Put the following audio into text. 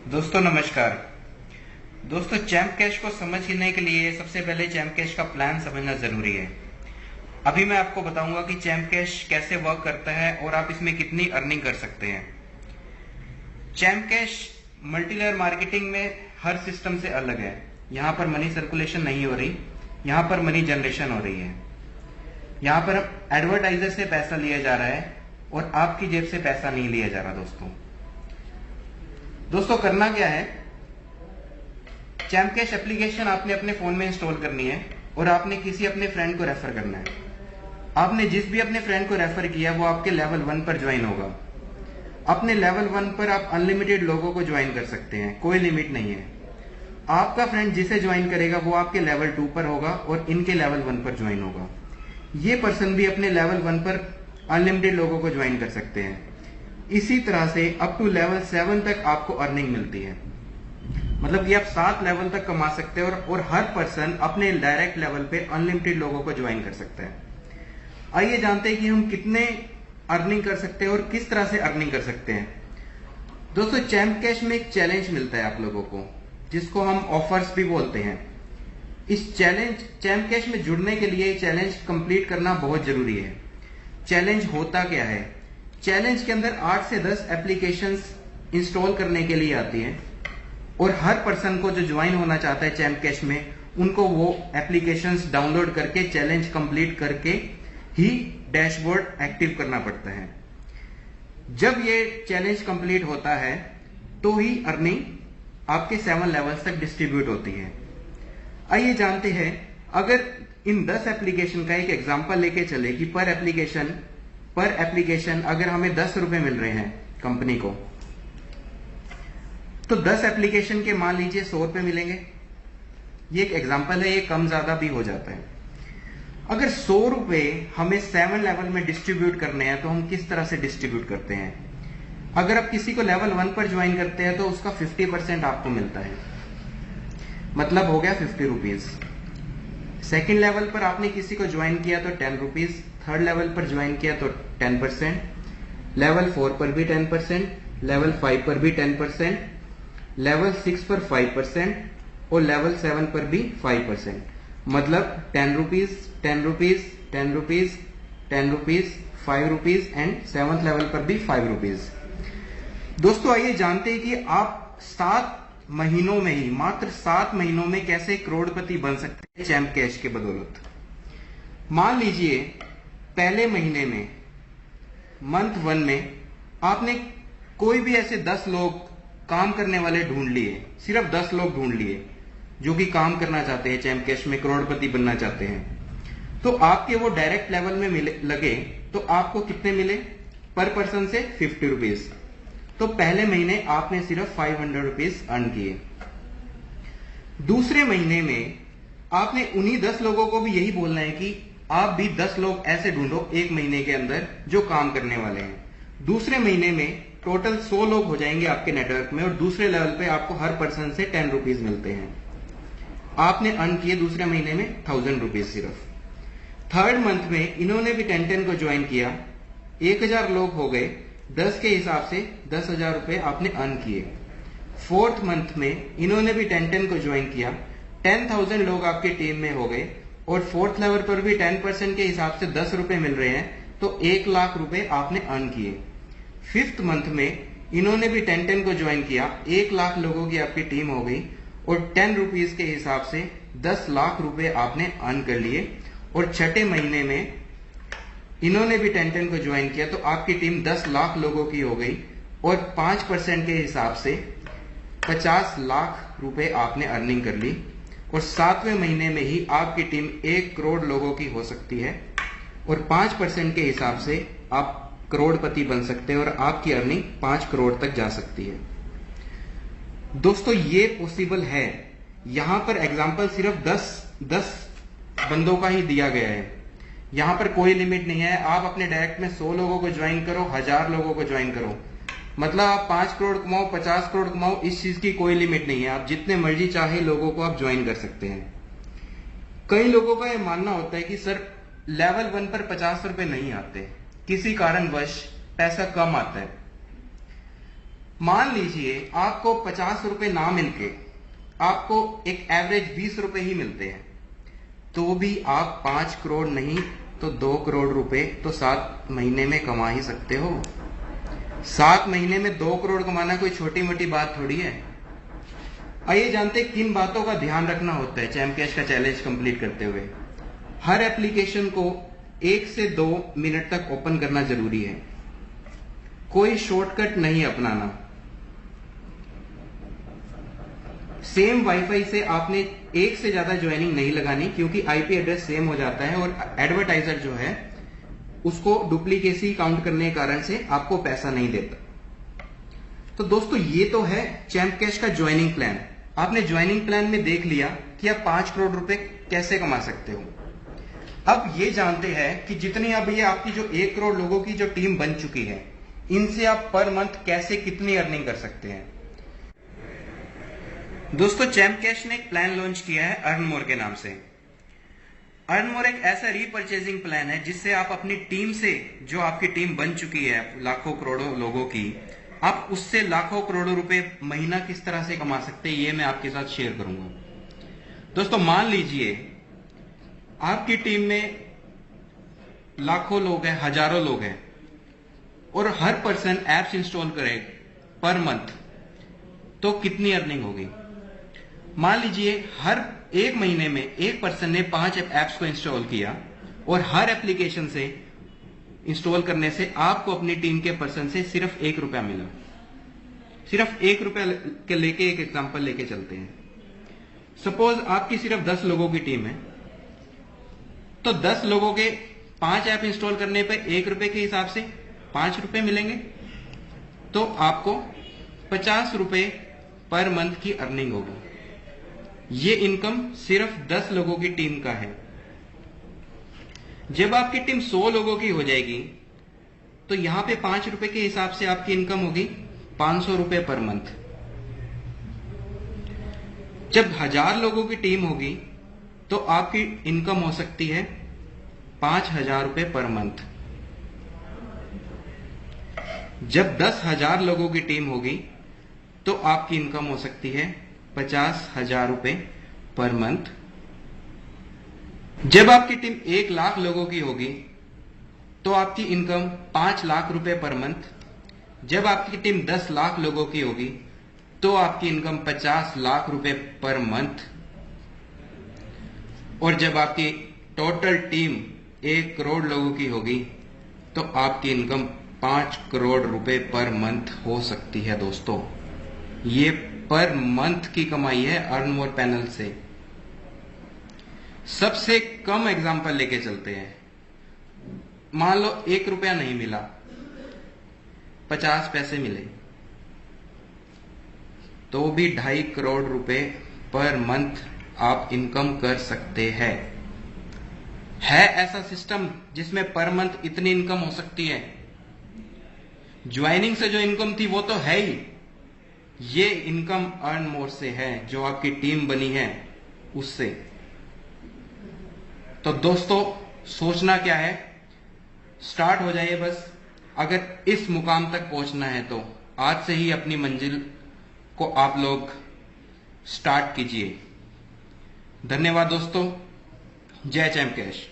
दोस्तों नमस्कार। दोस्तों चैम्प कैश को समझने के लिए सबसे पहले चैम्प कैश का प्लान समझना जरूरी है। अभी मैं आपको बताऊंगा कि चैम्प कैश कैसे वर्क करता है और आप इसमें कितनी अर्निंग कर सकते हैं। चैम्प कैश मल्टीलेयर मार्केटिंग में हर सिस्टम से अलग है। यहाँ पर मनी सर्कुलेशन नहीं हो रही, यहाँ पर मनी जनरेशन हो रही है। यहाँ पर एडवर्टाइजर से पैसा लिया जा रहा है और आपकी जेब से पैसा नहीं लिया जा रहा। दोस्तों करना क्या है, चैम्प कैश एप्लीकेशन आपने अपने फोन में इंस्टॉल करनी है और आपने किसी अपने फ्रेंड को रेफर करना है। आपने जिस भी अपने फ्रेंड को रेफर किया वो आपके लेवल 1 पर ज्वाइन होगा। अपने लेवल 1 पर आप अनलिमिटेड लोगों को ज्वाइन कर सकते हैं, कोई लिमिट नहीं है। आपका फ्रेंड जिसे ज्वाइन करेगा वो आपके लेवल 2 पर होगा और इनके लेवल 1 पर ज्वाइन होगा। ये पर्सन भी अपने लेवल 1 पर अनलिमिटेड लोगों को ज्वाइन कर सकते हैं। इसी तरह से अप टू लेवल 7 तक आपको अर्निंग मिलती है। मतलब कि आप 7 लेवल तक कमा सकते हैं और हर पर्सन अपने डायरेक्ट लेवल पे अनलिमिटेड लोगों को ज्वाइन कर सकता है। आइए जानते हैं कि हम कितने अर्निंग कर सकते हैं और किस तरह से अर्निंग कर सकते हैं। दोस्तों चैम्प कैश में एक चैलेंज मिलता है आप लोगों को, जिसको हम ऑफर्स भी बोलते हैं। इस चैम्प कैश में जुड़ने के लिए चैलेंज कंप्लीट करना बहुत जरूरी है। चैलेंज होता क्या है? चैलेंज के अंदर 8 से 10 एप्लीकेशंस इंस्टॉल करने के लिए आती हैं और हर पर्सन को जो ज्वाइन होना चाहता है चैम्प कैश में, उनको वो एप्लीकेशंस डाउनलोड करके चैलेंज कंप्लीट करके ही डैशबोर्ड एक्टिव करना पड़ता है। जब ये चैलेंज कंप्लीट होता है तो ही अर्निंग आपके 7 लेवल्स तक डिस्ट्रीब्यूट होती है। आइए जानते हैं, अगर इन 10 एप्लीकेशन का एक एग्जांपल लेके चले कि पर एप्लीकेशन अगर हमें 10 रुपए मिल रहे हैं कंपनी को, तो 10 एप्लीकेशन के मान लीजिए 100 रुपए मिलेंगे। ये एक एग्जांपल है, ये कम ज्यादा भी हो जाता है। अगर 100 रुपए हमें 7 लेवल में डिस्ट्रीब्यूट करने हैं तो हम किस तरह से डिस्ट्रीब्यूट करते हैं? अगर आप किसी को लेवल 1 पर ज्वाइन करते हैं तो उसका 50% आपको मिलता है, मतलब हो गया 50 रुपीज। सेकेंड लेवल पर आपने किसी को ज्वाइन किया तो 10 रुपीज, थर्ड लेवल पर ज्वाइन किया तो 10%, लेवल 4 पर भी 10%, लेवल 5 पर भी 10%, लेवल 6 पर 5% और लेवल 7 पर भी 5%। मतलब 10 rupees, 10 rupees, 10 rupees, 10 rupees, 5 rupees and 7th level पर भी 5 रुपीज। दोस्तों आइए जानते हैं कि आप 7 महीनों में ही, मात्र 7 महीनों में कैसे करोड़पति बन सकते हैं चैम्प कैश के बदौलत। मान लीजिए पहले महीने में, मंथ 1 में आपने कोई भी ऐसे 10 लोग काम करने वाले ढूंढ लिए, सिर्फ 10 लोग ढूंढ लिए जो कि काम करना चाहते हैं, चैम्प कैश में करोड़पति बनना चाहते हैं। तो आपके वो डायरेक्ट लेवल में लगे तो आपको कितने मिले? पर पर्सन से 50 रुपीज। तो पहले महीने आपने सिर्फ 500 रुपीज अर्न किए। दूसरे महीने में आपने उन्हीं 10 लोगों को भी यही बोलना है कि आप भी 10 लोग ऐसे ढूंढो एक महीने के अंदर जो काम करने वाले हैं। दूसरे महीने में टोटल 100 लोग हो जाएंगे आपके नेटवर्क में और दूसरे लेवल पे आपको हर पर्सन से 10 रुपीज मिलते हैं। आपने अर्न किए दूसरे महीने में 1000 रुपीज सिर्फ। थर्ड मंथ में इन्होंने भी 10 को ज्वाइन किया, 1000 लोग हो गए, 10 के हिसाब से 10,000 रुपए आपने अर्न किए। फोर्थ मंथ में इन्होंने भी 10 को ज्वाइन किया, 10,000 लोग आपकी टीम में हो गए और 4th लेवल पर भी 10% के हिसाब से 10 रुपए मिल रहे हैं, तो 1 लाख रुपए आपने अर्न किए। 5th मंथ में इन्होंने भी 10 को ज्वाइन किया, 1 लाख लोगों की आपकी टीम हो गई और 10 रुपीज के हिसाब से 10 लाख रुपए आपने अर्न कर लिए। और छठे महीने में इन्होंने भी 10 को ज्वाइन किया तो आपकी टीम 10 लाख लोगों की हो गई और 5% के हिसाब से 50 लाख रुपए आपने अर्निंग कर ली। और 7वें महीने में ही आपकी टीम 1 करोड़ लोगों की हो सकती है और 5% के हिसाब से आप करोड़पति बन सकते हैं और आपकी अर्निंग 5 करोड़ तक जा सकती है। दोस्तों ये पॉसिबल है। यहां पर एग्जाम्पल सिर्फ 10 बंदों का ही दिया गया है, यहां पर कोई लिमिट नहीं है। आप अपने डायरेक्ट में 100 लोगों को ज्वाइन करो, 1000 लोगों को ज्वाइन करो, मतलब आप 5 करोड़ कमाओ, 50 करोड़ कमाओ, इस चीज की कोई लिमिट नहीं है। आप जितने मर्जी चाहे लोगों को आप ज्वाइन कर सकते हैं। कई लोगों का यह मानना होता है कि सर लेवल 1 पर 50 रुपए नहीं आते, किसी कारणवश पैसा कम आता है। मान लीजिए आपको 50 रुपए ना मिलके आपको एक एवरेज 20 रुपए ही मिलते हैं, तो भी आप 5 करोड़ नहीं तो 2 करोड़ रुपए तो 7 महीने में कमा ही सकते हो। 7 महीने में 2 करोड़ कमाना कोई छोटी मोटी बात थोड़ी है। आइए जानते किन बातों का ध्यान रखना होता है चैम्प कैश का चैलेंज कंप्लीट करते हुए। हर एप्लीकेशन को 1 से 2 मिनट तक ओपन करना जरूरी है, कोई शॉर्टकट नहीं अपनाना। सेम वाईफाई से आपने एक से ज्यादा ज्वाइनिंग नहीं लगानी, क्योंकि आईपी एड्रेस सेम हो जाता है और एडवर्टाइजर जो है उसको डुप्लीकेसी काउंट करने के कारण से आपको पैसा नहीं देता। तो दोस्तों ये तो है चैम्प कैश का ज्वाइनिंग प्लान। आपने ज्वाइनिंग प्लान में देख लिया कि आप 5 करोड़ रुपए कैसे कमा सकते हो। अब ये जानते हैं कि जितनी अब ये आपकी जो 1 करोड़ लोगों की जो टीम बन चुकी है, इनसे आप पर मंथ कैसे कितनी अर्निंग कर सकते हैं। दोस्तों चैम्प कैश ने एक प्लान लॉन्च किया है अर्न मोर के नाम से। अर्न मोर एक ऐसा रीपर्चेजिंग प्लान है जिससे आप अपनी टीम से, जो आपकी टीम बन चुकी है लाखों करोड़ों लोगों की, आप उससे लाखों करोड़ों रुपए महीना किस तरह से कमा सकते हैं ये मैं आपके साथ शेयर करूंगा। दोस्तों मान लीजिए आपकी टीम में लाखों लोग हैं, हजारों लोग हैं और हर पर्सन एप्स इंस्टॉल करे पर मंथ, तो कितनी अर्निंग होगी। मान लीजिए हर 1 महीने में एक पर्सन ने 5 एप्स को इंस्टॉल किया और हर एप्लीकेशन से इंस्टॉल करने से आपको अपनी टीम के पर्सन से सिर्फ 1 रुपया मिला। सिर्फ 1 रुपया के लेके एक एग्जांपल लेके चलते हैं। सपोज आपकी सिर्फ 10 लोगों की टीम है, तो 10 लोगों के 5 ऐप इंस्टॉल करने पर 1 रुपए के हिसाब से 5 रुपए मिलेंगे, तो आपको 50 रुपए पर मंथ की अर्निंग होगी। ये इनकम सिर्फ 10 लोगों की टीम का है। जब आपकी टीम 100 लोगों की हो जाएगी तो यहां पे 5 रुपए के हिसाब से आपकी इनकम होगी 500 रुपए पर मंथ। जब 1000 लोगों की टीम होगी तो आपकी इनकम हो सकती है 5000 रुपए पर मंथ। जब 10,000 लोगों की टीम होगी तो आपकी इनकम हो सकती है 50,000 रुपए पर मंथ। जब आपकी टीम 1 लाख लोगों की होगी तो आपकी इनकम 5 लाख रुपए पर मंथ। जब आपकी टीम 10 लाख लोगों की होगी तो आपकी इनकम 50 लाख रुपए पर मंथ। और जब आपकी टोटल टीम 1 करोड़ लोगों की होगी तो आपकी इनकम 5 करोड़ रुपए पर मंथ हो सकती है। दोस्तों ये पर मंथ की कमाई है अर्न मोर पैनल से। सबसे कम एग्जांपल लेके चलते हैं। मान लो 1 रुपया नहीं मिला, 50 पैसे मिले, तो भी 2.5 करोड़ रुपए पर मंथ आप इनकम कर सकते हैं। है ऐसा सिस्टम जिसमें पर मंथ इतनी इनकम हो सकती है। ज्वाइनिंग से जो इनकम थी वो तो है ही, ये इनकम अर्न मोर से है, जो आपकी टीम बनी है उससे। तो दोस्तों सोचना क्या है, स्टार्ट हो जाइए बस। अगर इस मुकाम तक पहुंचना है तो आज से ही अपनी मंजिल को आप लोग स्टार्ट कीजिए। धन्यवाद दोस्तों। जय चैम्प कैश।